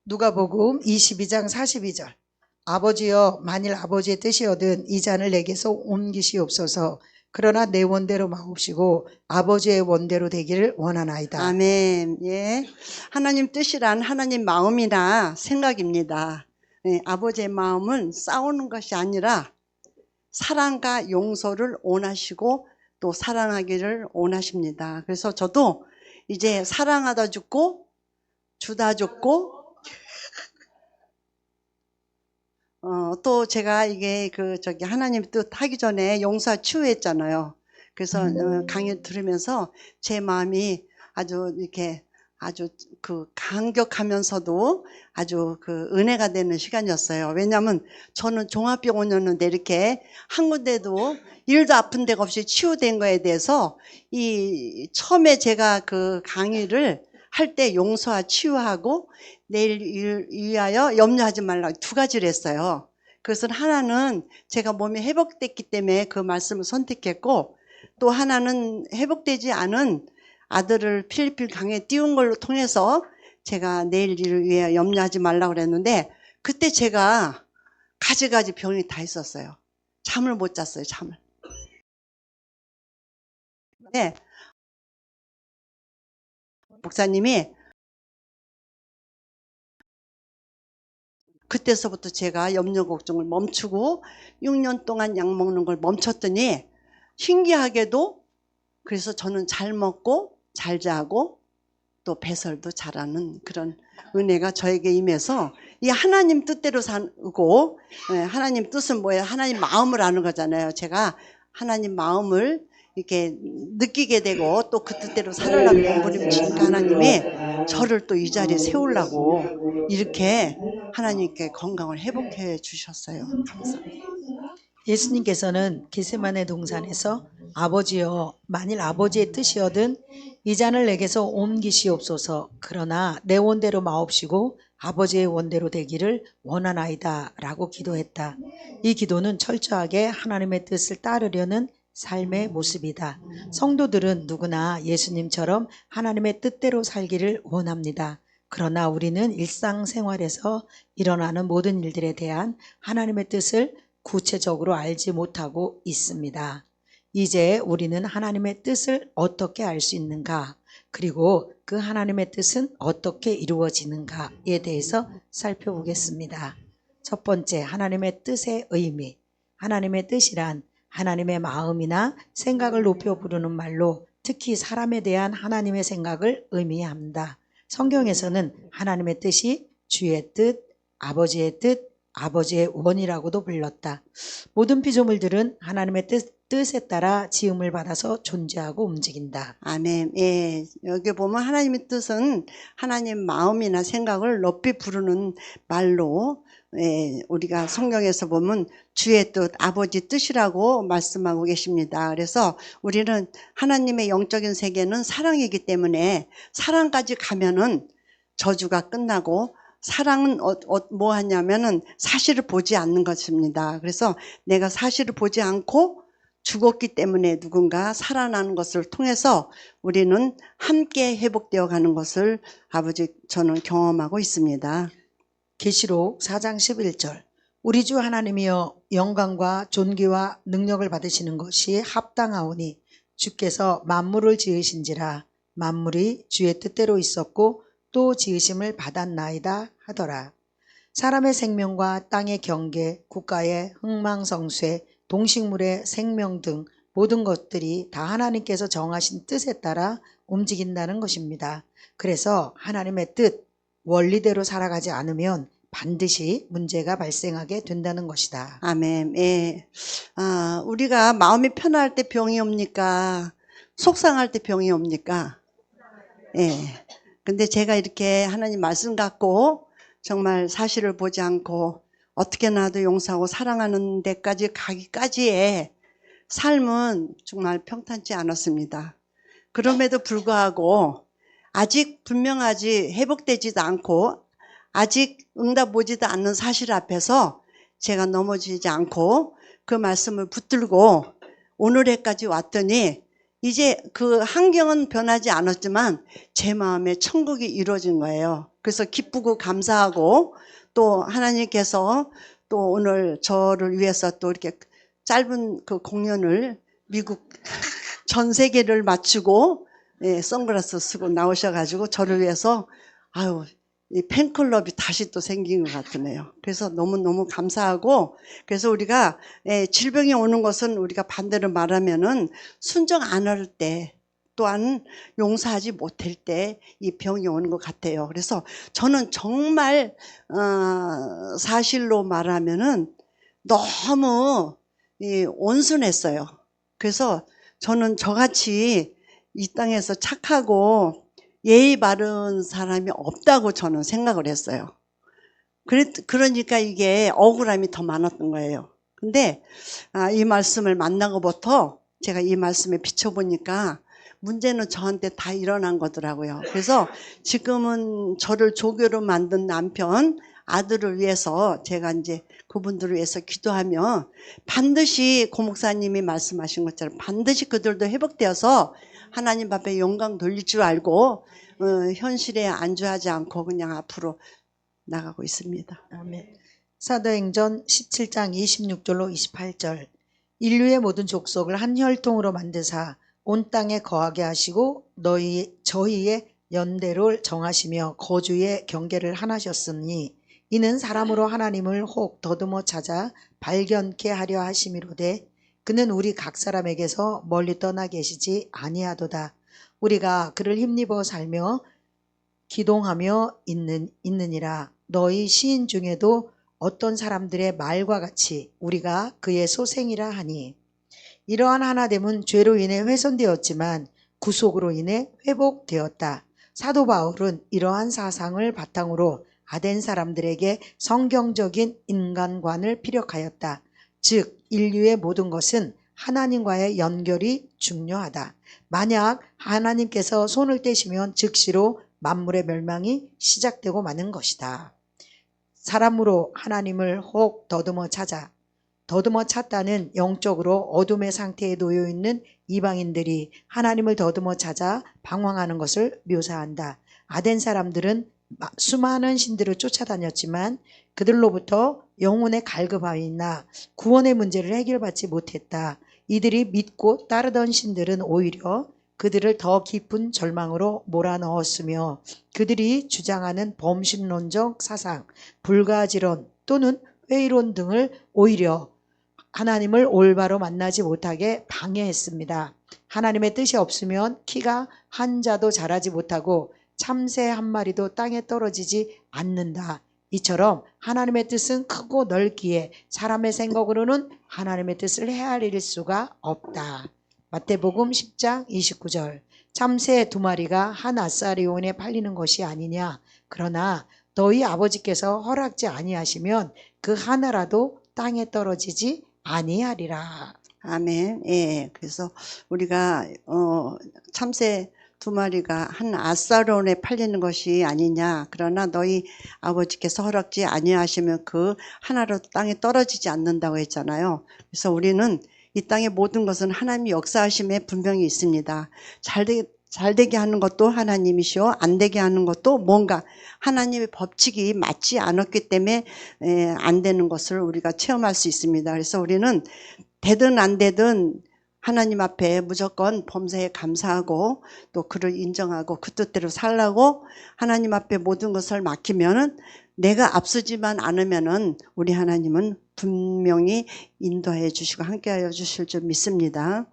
누가복음 22장 42절. 아버지여, 만일 아버지의 뜻이거든 이 잔을 내게서 옮기시옵소서. 그러나 내 원대로 마옵시고 아버지의 원대로 되기를 원하나이다. 아멘. 예. 하나님 뜻이란 하나님 마음이나 생각입니다. 예, 아버지의 마음은 싸우는 것이 아니라 사랑과 용서를 원하시고 또 사랑하기를 원하십니다. 그래서 저도 이제 사랑하다 죽고 주다 죽고 또 제가 이게 하나님 뜻 하기 전에 용서 치유했잖아요. 그래서 강의 들으면서 제 마음이 아주 이렇게 아주 감격하면서도 아주 은혜가 되는 시간이었어요. 왜냐하면 저는 종합병원이었는데 이렇게 한 군데도 일도 아픈 데가 없이 치유된 거에 대해서 처음에 제가 강의를 할 때 용서와 치유하고 내일 위하여 염려하지 말라고 두 가지를 했어요. 그것은 하나는 제가 몸이 회복됐기 때문에 그 말씀을 선택했고, 또 하나는 회복되지 않은 아들을 필리핀 강에 띄운 걸로 통해서 제가 내일 일을 위해 염려하지 말라고 그랬는데, 그때 제가 가지가지 병이 다 있었어요. 잠을 못 잤어요, 잠을. 네. 목사님이 그때서부터 제가 염려 걱정을 멈추고 6년 동안 약 먹는 걸 멈췄더니 신기하게도 그래서 저는 잘 먹고 잘 자고 또 배설도 잘하는 그런 은혜가 저에게 임해서 이 하나님 뜻대로 살고, 하나님 뜻은 뭐예요? 하나님 마음을 아는 거잖아요. 제가 하나님 마음을 이렇게 느끼게 되고 또 그 뜻대로 살으려고 몸부림치니까 하나님이 저를 또 이 자리에 세우려고 이렇게 하나님께 건강을 회복해 주셨어요. 감사합니다. 예수님께서는 겟세마네 동산에서 아버지여, 만일 아버지의 뜻이거든 이 잔을 내게서 옮기시옵소서. 그러나 내 원대로 마옵시고 아버지의 원대로 되기를 원하나이다 라고 기도했다. 이 기도는 철저하게 하나님의 뜻을 따르려는 삶의 모습이다. 성도들은 누구나 예수님처럼 하나님의 뜻대로 살기를 원합니다. 그러나 우리는 일상생활에서 일어나는 모든 일들에 대한 하나님의 뜻을 구체적으로 알지 못하고 있습니다. 이제 우리는 하나님의 뜻을 어떻게 알 수 있는가, 그리고 그 하나님의 뜻은 어떻게 이루어지는가에 대해서 살펴보겠습니다. 첫 번째, 하나님의 뜻의 의미. 하나님의 뜻이란 하나님의 마음이나 생각을 높여 부르는 말로 특히 사람에 대한 하나님의 생각을 의미합니다. 성경에서는 하나님의 뜻이 주의 뜻, 아버지의 뜻, 아버지의 원이라고도 불렀다. 모든 피조물들은 하나님의 뜻에 따라 지음을 받아서 존재하고 움직인다. 아멘. 예. 여기 보면 하나님의 뜻은 하나님 마음이나 생각을 높이 부르는 말로, 우리가 성경에서 보면 주의 뜻, 아버지 뜻이라고 말씀하고 계십니다. 그래서 우리는 하나님의 영적인 세계는 사랑이기 때문에 사랑까지 가면은 저주가 끝나고, 사랑은 뭐 하냐면은 사실을 보지 않는 것입니다. 그래서 내가 사실을 보지 않고 죽었기 때문에 누군가 살아나는 것을 통해서 우리는 함께 회복되어 가는 것을 저는 경험하고 있습니다. 계시록 4장 11절. 우리 주 하나님이여, 영광과 존귀와 능력을 받으시는 것이 합당하오니 주께서 만물을 지으신지라. 만물이 주의 뜻대로 있었고 또 지으심을 받았나이다 하더라. 사람의 생명과 땅의 경계, 국가의 흥망성쇠, 동식물의 생명 등 모든 것들이 다 하나님께서 정하신 뜻에 따라 움직인다는 것입니다. 그래서 하나님의 뜻, 원리대로 살아가지 않으면 반드시 문제가 발생하게 된다는 것이다. 아멘. 예. 우리가 마음이 편할 때 병이 옵니까? 속상할 때 병이 옵니까? 예. 근데 제가 이렇게 하나님 말씀 갖고 정말 사실을 보지 않고 어떻게 나도 용서하고 사랑하는 데까지 가기까지의 삶은 정말 평탄치 않았습니다. 그럼에도 불구하고 아직 분명하지 회복되지도 않고 아직 응답 오지도 않는 사실 앞에서 제가 넘어지지 않고 그 말씀을 붙들고 오늘에까지 왔더니 이제 그 환경은 변하지 않았지만 제 마음에 천국이 이루어진 거예요. 그래서 기쁘고 감사하고 또 하나님께서 또 오늘 저를 위해서 또 이렇게 짧은 그 공연을 미국 전 세계를 맞추고 선글라스 쓰고 나오셔가지고 저를 위해서 아유 이 팬클럽이 다시 또 생긴 것 같으네요. 그래서 너무너무 감사하고 그래서 우리가 질병이 오는 것은 우리가 반대로 말하면은 순종 안 할 때 또한 용서하지 못할 때 이 병이 오는 것 같아요. 그래서 저는 정말 사실로 말하면은 너무 온순했어요. 그래서 저는 저같이 이 땅에서 착하고 예의 바른 사람이 없다고 저는 생각을 했어요. 그러니까 이게 억울함이 더 많았던 거예요. 근데 이 말씀을 만나고부터 제가 이 말씀에 비춰보니까 문제는 저한테 다 일어난 거더라고요. 그래서 지금은 저를 조교로 만든 남편, 아들을 위해서 제가 이제 그분들을 위해서 기도하며 반드시 고 목사님이 말씀하신 것처럼 반드시 그들도 회복되어서 하나님 앞에 영광 돌릴 줄 알고 현실에 안주하지 않고 그냥 앞으로 나가고 있습니다. 아멘. 사도행전 17장 26절로 28절. 인류의 모든 족속을 한 혈통으로 만드사 온 땅에 거하게 하시고 저희의 연대를 정하시며 거주의 경계를 하나셨으니 이는 사람으로 하나님을 혹 더듬어 찾아 발견케 하려 하심이로되 그는 우리 각 사람에게서 멀리 떠나 계시지 아니하도다. 우리가 그를 힘입어 살며 기동하며 있느니라. 너희 시인 중에도 어떤 사람들의 말과 같이 우리가 그의 소생이라 하니 이러한 하나됨은 죄로 인해 훼손되었지만 구속으로 인해 회복되었다. 사도 바울은 이러한 사상을 바탕으로 아덴 사람들에게 성경적인 인간관을 피력하였다. 즉 인류의 모든 것은 하나님과의 연결이 중요하다. 만약 하나님께서 손을 떼시면 즉시로 만물의 멸망이 시작되고 마는 것이다. 사람으로 하나님을 혹 더듬어 찾다는 영적으로 어둠의 상태에 놓여 있는 이방인들이 하나님을 더듬어 찾아 방황하는 것을 묘사한다. 아덴 사람들은 수많은 신들을 쫓아다녔지만 그들로부터 영혼의 갈급함이나 구원의 문제를 해결받지 못했다. 이들이 믿고 따르던 신들은 오히려 그들을 더 깊은 절망으로 몰아넣었으며 그들이 주장하는 범신론적 사상, 불가지론 또는 회의론 등을 오히려 하나님을 올바로 만나지 못하게 방해했습니다. 하나님의 뜻이 없으면 키가 한 자도 자라지 못하고 참새 한 마리도 땅에 떨어지지 않는다. 이처럼 하나님의 뜻은 크고 넓기에 사람의 생각으로는 하나님의 뜻을 헤아릴 수가 없다. 마태복음 10장 29절. 참새 2마리가 한 아사리온에 팔리는 것이 아니냐. 그러나 너희 아버지께서 허락지 아니하시면 그 하나라도 땅에 떨어지지 아니하리라. 아멘. 예. 그래서 우리가 참새 2마리가 한 아사론에 팔리는 것이 아니냐. 그러나 너희 아버지께서 허락지 아니하시면 그 하나로 땅에 떨어지지 않는다고 했잖아요. 그래서 우리는 이 땅의 모든 것은 하나님의 역사하심에 분명히 있습니다. 잘 되게 하는 것도 하나님이시오. 안 되게 하는 것도 뭔가 하나님의 법칙이 맞지 않았기 때문에 안 되는 것을 우리가 체험할 수 있습니다. 그래서 우리는 되든 안 되든 하나님 앞에 무조건 범사에 감사하고 또 그를 인정하고 그 뜻대로 살라고 하나님 앞에 모든 것을 맡기면은 내가 앞서지만 않으면은 우리 하나님은 분명히 인도해 주시고 함께하여 주실 줄 믿습니다.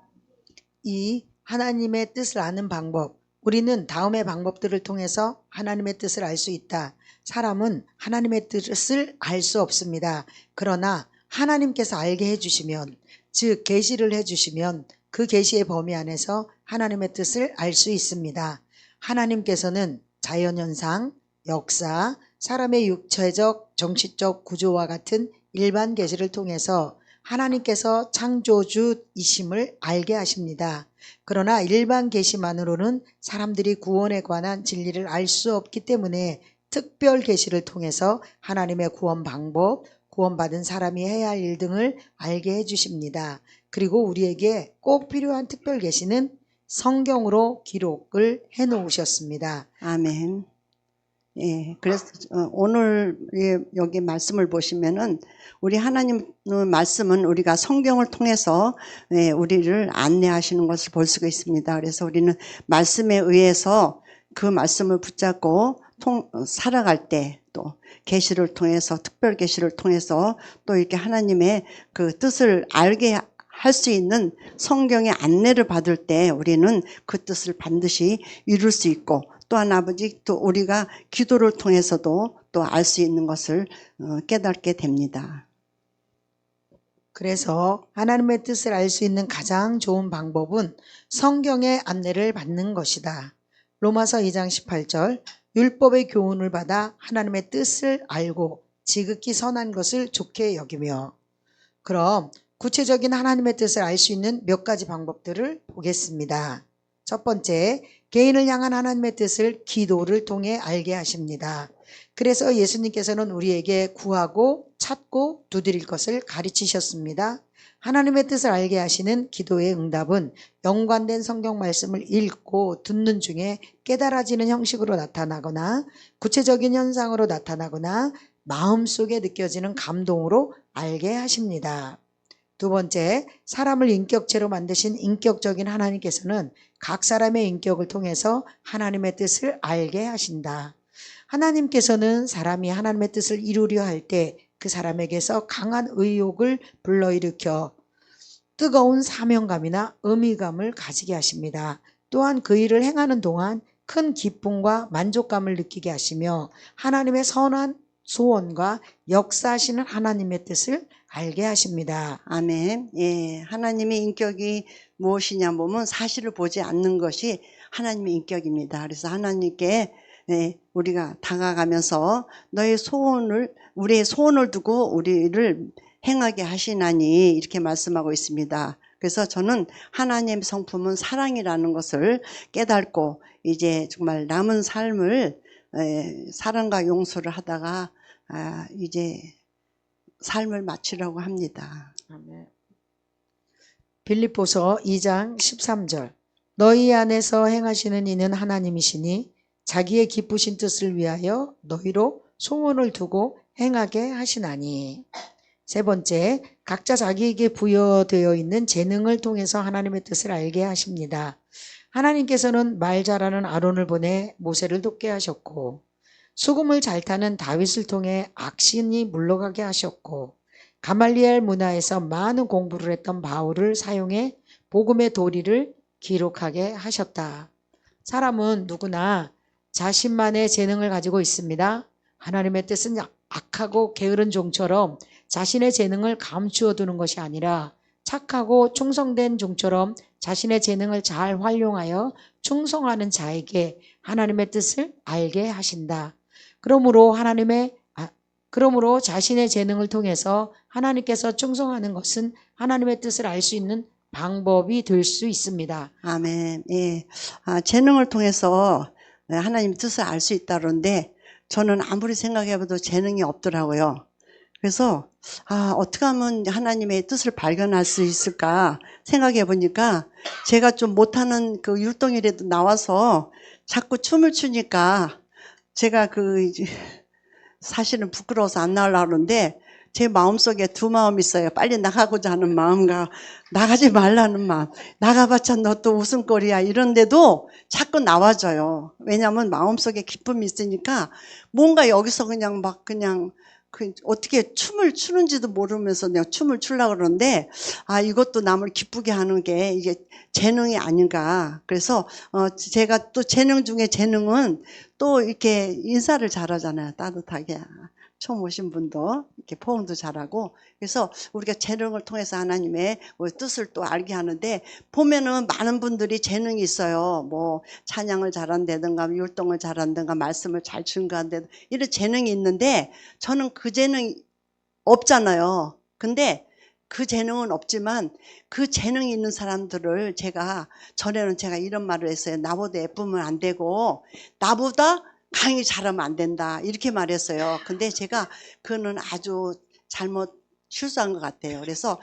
이 하나님의 뜻을 아는 방법. 우리는 다음의 방법들을 통해서 하나님의 뜻을 알 수 있다. 사람은 하나님의 뜻을 알 수 없습니다. 그러나 하나님께서 알게 해주시면, 즉 계시를 해주시면 그 계시의 범위 안에서 하나님의 뜻을 알 수 있습니다. 하나님께서는 자연현상, 역사, 사람의 육체적, 정치적 구조와 같은 일반 계시를 통해서 하나님께서 창조주이심을 알게 하십니다. 그러나 일반 계시만으로는 사람들이 구원에 관한 진리를 알 수 없기 때문에 특별 계시를 통해서 하나님의 구원 방법, 구원받은 사람이 해야 할 일 등을 알게 해주십니다. 그리고 우리에게 꼭 필요한 특별 계시는 성경으로 기록을 해 놓으셨습니다. 아멘. 예, 그래서 오늘 여기 말씀을 보시면은 우리 하나님 말씀은 우리가 성경을 통해서 우리를 안내하시는 것을 볼 수가 있습니다. 그래서 우리는 말씀에 의해서 그 말씀을 붙잡고 살아갈 때 또 계시를 통해서 특별 계시를 통해서 또 이렇게 하나님의 그 뜻을 알게 할 수 있는 성경의 안내를 받을 때 우리는 그 뜻을 반드시 이룰 수 있고 또한 아버지 또 우리가 기도를 통해서도 또 알 수 있는 것을 깨닫게 됩니다. 그래서 하나님의 뜻을 알 수 있는 가장 좋은 방법은 성경의 안내를 받는 것이다. 로마서 2장 18절 율법의 교훈을 받아 하나님의 뜻을 알고 지극히 선한 것을 좋게 여기며. 그럼 구체적인 하나님의 뜻을 알 수 있는 몇 가지 방법들을 보겠습니다. 첫 번째, 개인을 향한 하나님의 뜻을 기도를 통해 알게 하십니다. 그래서 예수님께서는 우리에게 구하고 찾고 두드릴 것을 가르치셨습니다. 하나님의 뜻을 알게 하시는 기도의 응답은 연관된 성경 말씀을 읽고 듣는 중에 깨달아지는 형식으로 나타나거나 구체적인 현상으로 나타나거나 마음속에 느껴지는 감동으로 알게 하십니다. 두 번째, 사람을 인격체로 만드신 인격적인 하나님께서는 각 사람의 인격을 통해서 하나님의 뜻을 알게 하신다. 하나님께서는 사람이 하나님의 뜻을 이루려 할 때 그 사람에게서 강한 의욕을 불러일으켜 뜨거운 사명감이나 의미감을 가지게 하십니다. 또한 그 일을 행하는 동안 큰 기쁨과 만족감을 느끼게 하시며 하나님의 선한 소원과 역사하시는 하나님의 뜻을 알게 하십니다. 아멘. 예, 하나님의 인격이 무엇이냐 보면 사실을 보지 않는 것이 하나님의 인격입니다. 그래서 하나님께 우리가 다가가면서 우리의 소원을 두고 우리를 행하게 하시나니 이렇게 말씀하고 있습니다. 그래서 저는 하나님의 성품은 사랑이라는 것을 깨닫고 이제 정말 남은 삶을 사랑과 용서를 하다가 이제 삶을 마치려고 합니다. 아멘. 빌립보서 2장 13절 너희 안에서 행하시는 이는 하나님이시니 자기의 기쁘신 뜻을 위하여 너희로 소원을 두고 행하게 하시나니. 세 번째, 각자 자기에게 부여되어 있는 재능을 통해서 하나님의 뜻을 알게 하십니다. 하나님께서는 말 잘하는 아론을 보내 모세를 돕게 하셨고 수금을 잘 타는 다윗을 통해 악신이 물러가게 하셨고 가말리엘 문화에서 많은 공부를 했던 바울을 사용해 복음의 도리를 기록하게 하셨다. 사람은 누구나 자신만의 재능을 가지고 있습니다. 하나님의 뜻은 악하고 게으른 종처럼 자신의 재능을 감추어 두는 것이 아니라 착하고 충성된 종처럼 자신의 재능을 잘 활용하여 충성하는 자에게 하나님의 뜻을 알게 하신다. 그러므로 자신의 재능을 통해서 하나님께서 충성하는 것은 하나님의 뜻을 알 수 있는 방법이 될 수 있습니다. 아멘. 예. 재능을 통해서 하나님 뜻을 알 수 있다 그러는데 저는 아무리 생각해봐도 재능이 없더라고요. 그래서 어떻게 하면 하나님의 뜻을 발견할 수 있을까 생각해 보니까 제가 좀 못하는 그 율동이라도 나와서 자꾸 춤을 추니까 제가 사실은 부끄러워서 안 나오려고 하는데 제 마음속에 두 마음이 있어요. 빨리 나가고자 하는 마음과 나가지 말라는 마음. 나가봤자 너 또 웃음거리야 이런데도 자꾸 나와져요. 왜냐하면 마음속에 기쁨이 있으니까 뭔가 여기서 그냥 어떻게 춤을 추는지도 모르면서 내가 춤을 추려고 그러는데 이것도 남을 기쁘게 하는 게 이게 재능이 아닌가. 그래서 제가 또 재능 중에 재능은 또 이렇게 인사를 잘하잖아요. 따뜻하게. 처음 오신 분도 이렇게 포옹도 잘하고 그래서 우리가 재능을 통해서 하나님의 뜻을 또 알게 하는데 보면은 많은 분들이 재능이 있어요. 뭐 찬양을 잘한다든가 율동을 잘한다든가 말씀을 잘 증거한다든가 이런 재능이 있는데 저는 그 재능이 없잖아요. 근데 그 재능은 없지만 그 재능이 있는 사람들을 전에는 제가 이런 말을 했어요. 나보다 예쁘면 안 되고 나보다 강의 잘하면 안 된다 이렇게 말했어요. 근데 제가 그거는 아주 잘못 실수한 것 같아요. 그래서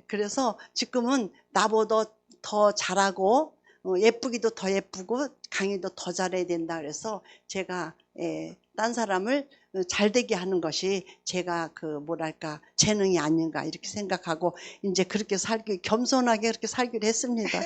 그래서 지금은 나보다 더 잘하고 예쁘기도 더 예쁘고 강의도 더 잘해야 된다 그래서 제가 딴 사람을 잘 되게 하는 것이 제가 그 뭐랄까 재능이 아닌가 이렇게 생각하고 이제 그렇게 겸손하게 그렇게 살기로 했습니다.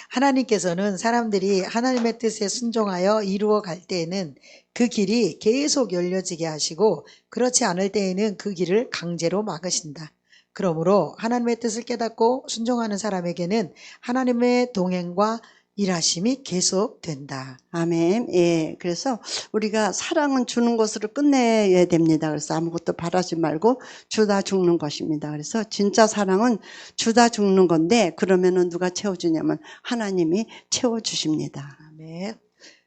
하나님께서는 사람들이 하나님의 뜻에 순종하여 이루어 갈 때에는 그 길이 계속 열려지게 하시고 그렇지 않을 때에는 그 길을 강제로 막으신다. 그러므로 하나님의 뜻을 깨닫고 순종하는 사람에게는 하나님의 동행과 일하심이 계속된다. 아멘. 예. 그래서 우리가 사랑은 주는 것으로 끝내야 됩니다. 그래서 아무것도 바라지 말고 주다 죽는 것입니다. 그래서 진짜 사랑은 주다 죽는 건데 그러면은 누가 채워주냐면 하나님이 채워주십니다. 아멘.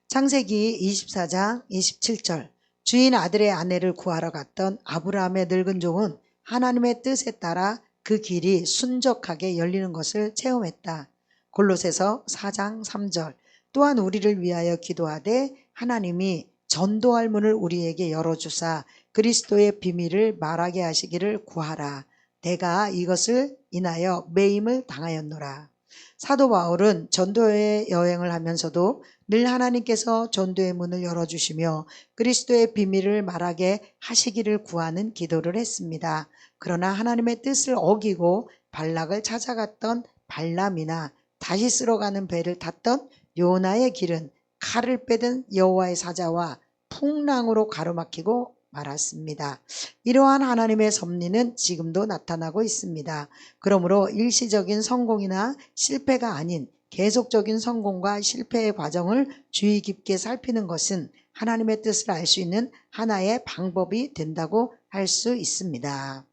창세기 24장 27절 주인 아들의 아내를 구하러 갔던 아브라함의 늙은 종은 하나님의 뜻에 따라 그 길이 순적하게 열리는 것을 체험했다. 골로새서 4장 3절 또한 우리를 위하여 기도하되 하나님이 전도할 문을 우리에게 열어주사 그리스도의 비밀을 말하게 하시기를 구하라. 내가 이것을 인하여 매임을 당하였노라. 사도 바울은 전도의 여행을 하면서도 늘 하나님께서 전도의 문을 열어주시며 그리스도의 비밀을 말하게 하시기를 구하는 기도를 했습니다. 그러나 하나님의 뜻을 어기고 발락을 찾아갔던 발람이나 다시 쓸어가는 배를 탔던 요나의 길은 칼을 빼든 여호와의 사자와 풍랑으로 가로막히고 말았습니다. 이러한 하나님의 섭리는 지금도 나타나고 있습니다. 그러므로 일시적인 성공이나 실패가 아닌 계속적인 성공과 실패의 과정을 주의 깊게 살피는 것은 하나님의 뜻을 알 수 있는 하나의 방법이 된다고 할 수 있습니다.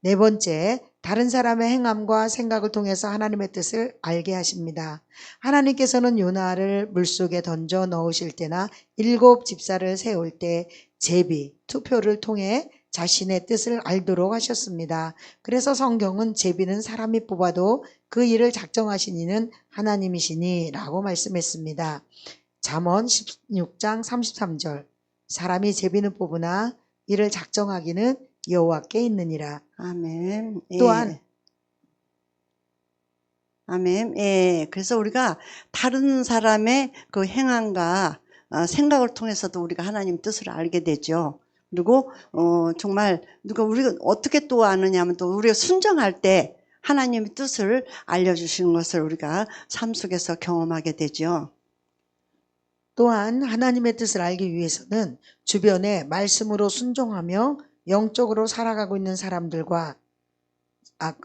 네 번째, 다른 사람의 행함과 생각을 통해서 하나님의 뜻을 알게 하십니다. 하나님께서는 요나를 물속에 던져 넣으실 때나 7 집사를 세울 때 제비, 투표를 통해 자신의 뜻을 알도록 하셨습니다. 그래서 성경은 제비는 사람이 뽑아도 그 일을 작정하신 이는 하나님이시니 라고 말씀했습니다. 잠언 16장 33절 사람이 제비는 뽑으나 이를 작정하기는 여호와께 있느니라. 아멘. 예. 또한 아멘. 예. 그래서 우리가 다른 사람의 그 행함과 생각을 통해서도 우리가 하나님 뜻을 알게 되죠. 그리고 정말 우리가 어떻게 또 아느냐면 또 우리가 순종할 때 하나님의 뜻을 알려주시는 것을 우리가 삶 속에서 경험하게 되죠. 또한 하나님의 뜻을 알기 위해서는 주변에 말씀으로 순종하며 영적으로 살아가고 있는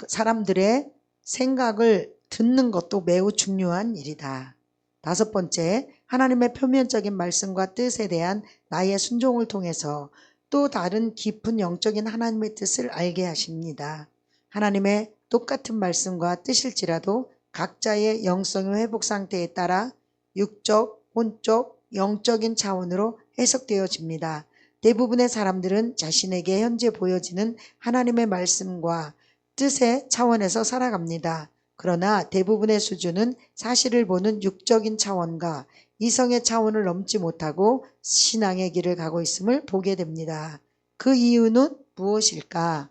사람들의 생각을 듣는 것도 매우 중요한 일이다. 5번째, 하나님의 표면적인 말씀과 뜻에 대한 나의 순종을 통해서 또 다른 깊은 영적인 하나님의 뜻을 알게 하십니다. 하나님의 똑같은 말씀과 뜻일지라도 각자의 영성의 회복 상태에 따라 육적, 혼적, 영적인 차원으로 해석되어집니다. 대부분의 사람들은 자신에게 현재 보여지는 하나님의 말씀과 뜻의 차원에서 살아갑니다. 그러나 대부분의 수준은 사실을 보는 육적인 차원과 이성의 차원을 넘지 못하고 신앙의 길을 가고 있음을 보게 됩니다. 그 이유는 무엇일까?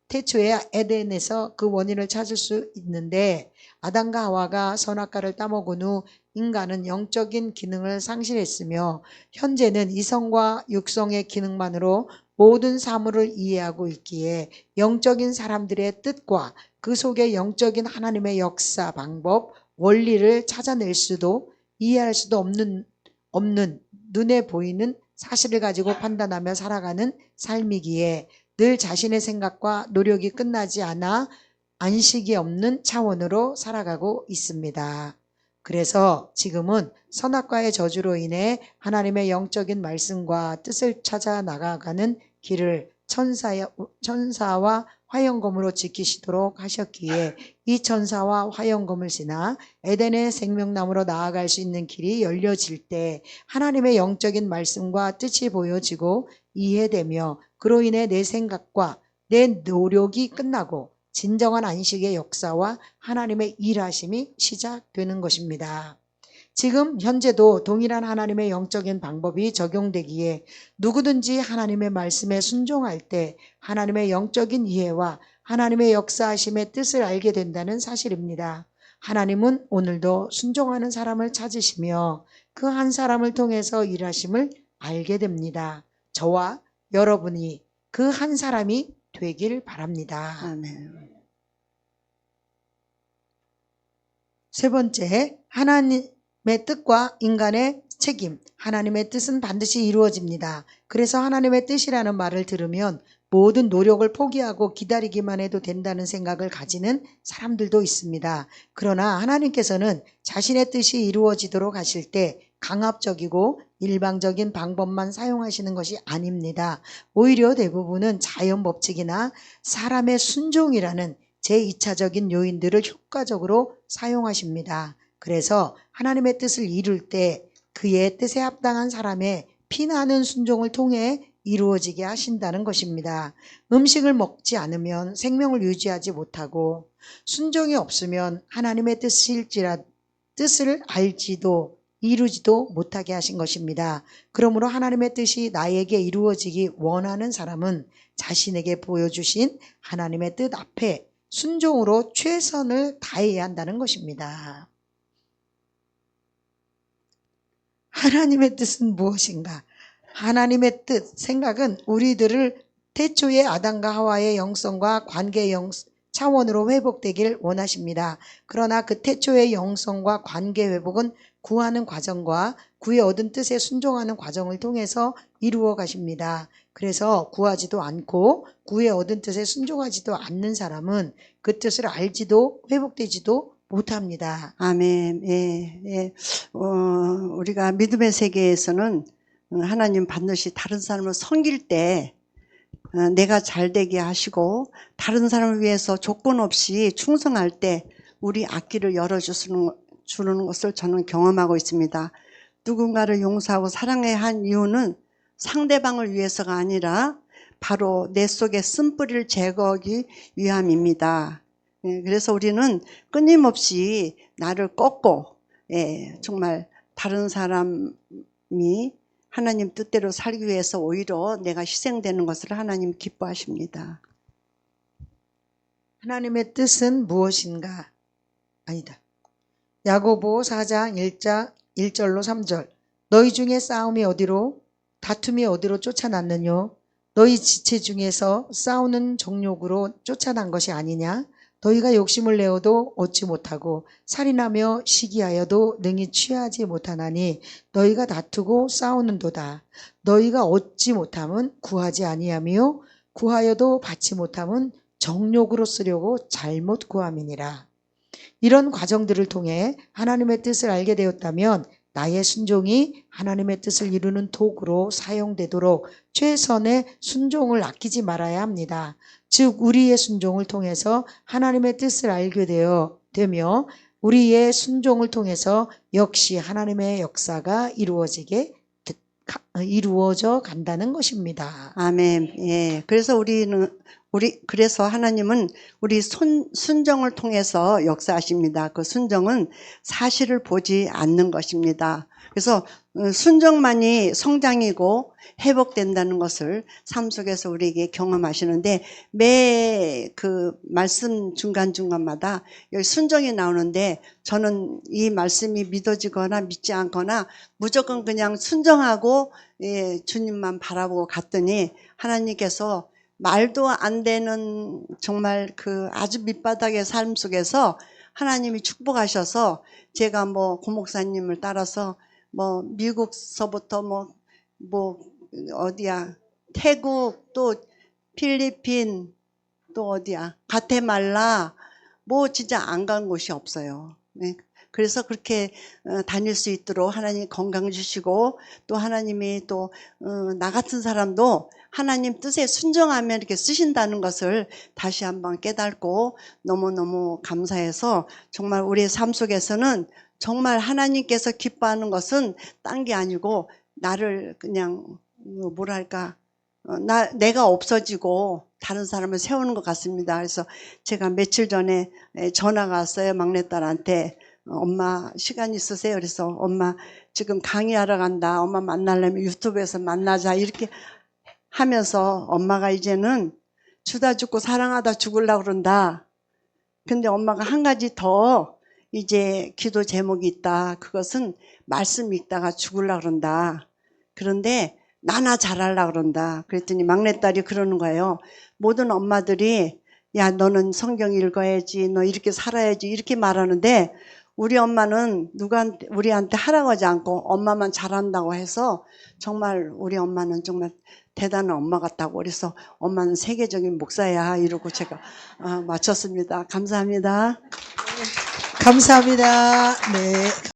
태초에 에덴에서 그 원인을 찾을 수 있는데 아담과 하와가 선악과를 따먹은 후 인간은 영적인 기능을 상실했으며 현재는 이성과 육성의 기능만으로 모든 사물을 이해하고 있기에 영적인 사람들의 뜻과 그 속에 영적인 하나님의 역사, 방법, 원리를 찾아낼 수도 이해할 수도 없는 눈에 보이는 사실을 가지고 판단하며 살아가는 삶이기에 늘 자신의 생각과 노력이 끝나지 않아 안식이 없는 차원으로 살아가고 있습니다. 그래서 지금은 선악과의 저주로 인해 하나님의 영적인 말씀과 뜻을 찾아 나가가는 길을 천사와 화영검으로 지키시도록 하셨기에 이 천사와 화영검을 지나 에덴의 생명나무로 나아갈 수 있는 길이 열려질 때 하나님의 영적인 말씀과 뜻이 보여지고 이해되며 그로 인해 내 생각과 내 노력이 끝나고 진정한 안식의 역사와 하나님의 일하심이 시작되는 것입니다. 지금 현재도 동일한 하나님의 영적인 방법이 적용되기에 누구든지 하나님의 말씀에 순종할 때 하나님의 영적인 이해와 하나님의 역사하심의 뜻을 알게 된다는 사실입니다. 하나님은 오늘도 순종하는 사람을 찾으시며 그 한 사람을 통해서 일하심을 알게 됩니다. 저와 여러분이 그 한 사람이 되길 바랍니다. 아멘. 세 번째, 하나님의 뜻과 인간의 책임. 하나님의 뜻은 반드시 이루어집니다. 그래서 하나님의 뜻이라는 말을 들으면 모든 노력을 포기하고 기다리기만 해도 된다는 생각을 가지는 사람들도 있습니다. 그러나 하나님께서는 자신의 뜻이 이루어지도록 하실 때 강압적이고 일방적인 방법만 사용하시는 것이 아닙니다. 오히려 대부분은 자연 법칙이나 사람의 순종이라는 제2차적인 요인들을 효과적으로 사용하십니다. 그래서 하나님의 뜻을 이룰 때 그의 뜻에 합당한 사람의 피나는 순종을 통해 이루어지게 하신다는 것입니다. 음식을 먹지 않으면 생명을 유지하지 못하고 순종이 없으면 하나님의 뜻을 알지도 이루지도 못하게 하신 것입니다. 그러므로 하나님의 뜻이 나에게 이루어지기 원하는 사람은 자신에게 보여주신 하나님의 뜻 앞에 순종으로 최선을 다해야 한다는 것입니다. 하나님의 뜻은 무엇인가? 하나님의 뜻, 생각은 우리들을 태초의 아담과 하와의 영성과 관계의 차원으로 회복되길 원하십니다. 그러나 그 태초의 영성과 관계 회복은 구하는 과정과 구에 얻은 뜻에 순종하는 과정을 통해서 이루어 가십니다. 그래서 구하지도 않고 구에 얻은 뜻에 순종하지도 않는 사람은 그 뜻을 알지도 회복되지도 못합니다. 아멘. 예, 예. 우리가 믿음의 세계에서는 하나님 반드시 다른 사람을 섬길 때 내가 잘되게 하시고 다른 사람을 위해서 조건 없이 충성할 때 우리 앞길을 열어주는 것을 저는 경험하고 있습니다. 누군가를 용서하고 사랑해야 한 이유는 상대방을 위해서가 아니라 바로 내 속에 쓴뿌리를 제거하기 위함입니다. 그래서 우리는 끊임없이 나를 꺾고 정말 다른 사람이 하나님 뜻대로 살기 위해서 오히려 내가 희생되는 것을 하나님 기뻐하십니다. 하나님의 뜻은 무엇인가? 아니다. 야고보 4장 1절로 3절. 너희 중에 싸움이 어디로 다툼이 어디로 쫓아났느뇨? 너희 지체 중에서 싸우는 정욕으로 쫓아난 것이 아니냐? 너희가 욕심을 내어도 얻지 못하고 살인하며 시기하여도 능히 취하지 못하나니 너희가 다투고 싸우는도다. 너희가 얻지 못함은 구하지 아니하며 구하여도 받지 못함은 정욕으로 쓰려고 잘못 구함이니라. 이런 과정들을 통해 하나님의 뜻을 알게 되었다면 나의 순종이 하나님의 뜻을 이루는 도구로 사용되도록 최선의 순종을 아끼지 말아야 합니다. 즉 우리의 순종을 통해서 하나님의 뜻을 알게 되며 우리의 순종을 통해서 역시 하나님의 역사가 이루어져 간다는 것입니다. 아멘. 예. 그래서 그래서 하나님은 우리 순종을 통해서 역사하십니다. 그 순종은 사실을 보지 않는 것입니다. 그래서 순종만이 성장이고 회복된다는 것을 삶 속에서 우리에게 경험하시는데 매 그 말씀 중간중간마다 여기 순종이 나오는데 저는 이 말씀이 믿어지거나 믿지 않거나 무조건 그냥 순종하고 주님만 바라보고 갔더니 하나님께서 말도 안 되는 정말 그 아주 밑바닥의 삶 속에서 하나님이 축복하셔서 제가 뭐 고목사님을 따라서 뭐 미국서부터 뭐 어디야 태국 또 필리핀 또 어디야 가테말라 뭐 진짜 안 간 곳이 없어요. 네. 그래서 그렇게 다닐 수 있도록 하나님 건강 주시고 또 하나님이 또 나 같은 사람도 하나님 뜻에 순종하면 이렇게 쓰신다는 것을 다시 한번 깨닫고 너무너무 감사해서 정말 우리의 삶 속에서는 정말 하나님께서 기뻐하는 것은 딴 게 아니고 나를 그냥 뭐랄까 내가 없어지고 다른 사람을 세우는 것 같습니다. 그래서 제가 며칠 전에 전화가 왔어요. 막내딸한테 엄마 시간 있으세요? 그래서 엄마 지금 강의하러 간다. 엄마 만나려면 유튜브에서 만나자 이렇게 하면서 엄마가 이제는 주다 죽고 사랑하다 죽으려고 그런다. 근데 엄마가 한 가지 더 이제 기도 제목이 있다. 그것은 말씀 읽다가 죽으려고 그런다. 그런데 나나 잘하려고 그런다. 그랬더니 막내딸이 그러는 거예요. 모든 엄마들이 야 너는 성경 읽어야지, 너 이렇게 살아야지 이렇게 말하는데 우리 엄마는 우리한테 하라고 하지 않고 엄마만 잘한다고 해서 정말 우리 엄마는 정말 대단한 엄마 같다고. 그래서 엄마는 세계적인 목사야 이러고 제가 마쳤습니다. 감사합니다. 감사합니다. 네.